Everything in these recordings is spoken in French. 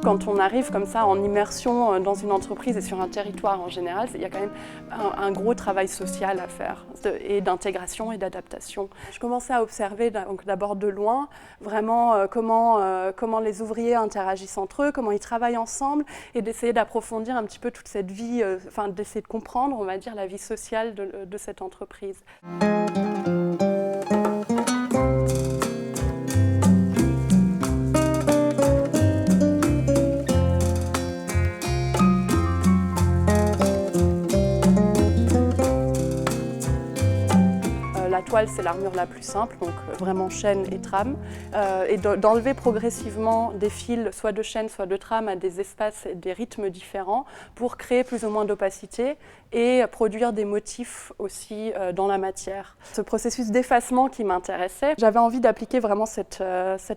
Quand on arrive comme ça en immersion dans une entreprise et sur un territoire en général, il y a quand même un gros travail social à faire et d'intégration et d'adaptation. Je commençais à observer d'abord de loin vraiment comment les ouvriers interagissent entre eux, comment ils travaillent ensemble et d'essayer d'approfondir un petit peu toute cette vie, d'essayer de comprendre, on va dire, la vie sociale de cette entreprise. La toile, c'est l'armure la plus simple, donc vraiment chaîne et trame, et d'enlever progressivement des fils, soit de chaîne, soit de trame, à des espaces et des rythmes différents pour créer plus ou moins d'opacité et produire des motifs aussi dans la matière. Ce processus d'effacement qui m'intéressait, j'avais envie d'appliquer vraiment cette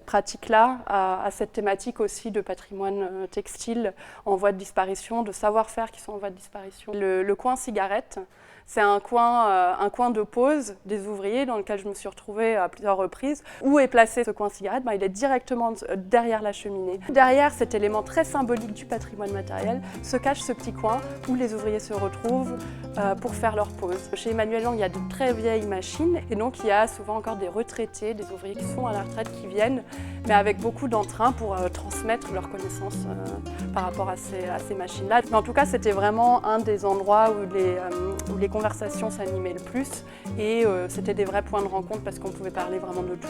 pratique-là à cette thématique aussi de patrimoine textile en voie de disparition, de savoir-faire qui sont en voie de disparition. Le coin cigarette, c'est un coin de pause des ouvriers dans lequel je me suis retrouvée à plusieurs reprises. Où est placé ce coin cigarette ? Il est directement derrière la cheminée. Derrière cet élément très symbolique du patrimoine matériel se cache ce petit coin où les ouvriers se retrouvent pour faire leur pause. Chez Emmanuel Lang, il y a de très vieilles machines et donc il y a souvent encore des retraités, des ouvriers qui sont à la retraite qui viennent, mais avec beaucoup d'entrain pour transmettre leurs connaissances par rapport à ces machines-là. Mais en tout cas, c'était vraiment un des endroits où les conversations s'animaient le plus et c'était des vrais points de rencontre parce qu'on pouvait parler vraiment de tout.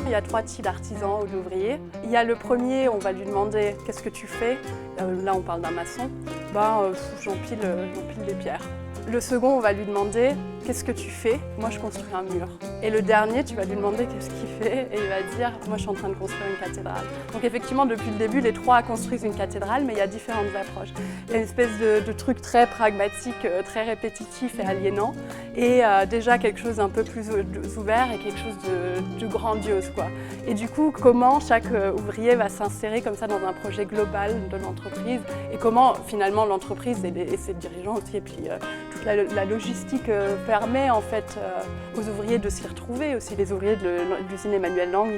Il y a 3 types d'artisans ou d'ouvriers. Il y a le premier, on va lui demander « qu'est-ce que tu fais ?» Là, on parle d'un maçon. J'empile des pierres. Le second, on va lui demander « qu'est-ce que tu fais ?» Moi, je construis un mur. Et le dernier, tu vas lui demander qu'est-ce qu'il fait et il va dire « moi, je suis en train de construire une cathédrale ». Donc effectivement, depuis le début, les 3 construisent une cathédrale, mais il y a différentes approches. Il y a une espèce de truc très pragmatique, très répétitif et aliénant, et déjà quelque chose d'un peu plus ouvert et quelque chose de grandiose, quoi. Et du coup, comment chaque ouvrier va s'insérer comme ça dans un projet global de l'entreprise et comment finalement l'entreprise et ses dirigeants aussi, et puis toute la logistique permet en fait aux ouvriers de s'y retrouver aussi. Les ouvriers de l'usine Emmanuel Lang,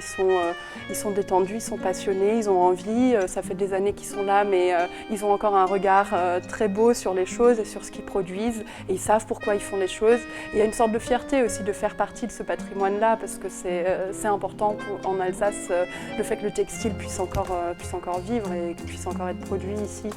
ils sont détendus, ils sont passionnés, ils ont envie, ça fait des années qu'ils sont là, mais ils ont encore un regard très beau sur les choses et sur ce qu'ils produisent, et ils savent pourquoi ils font les choses. Et il y a une sorte de fierté aussi de faire partie de ce patrimoine-là, parce que c'est important en Alsace, le fait que le textile puisse encore vivre et puisse encore être produit ici.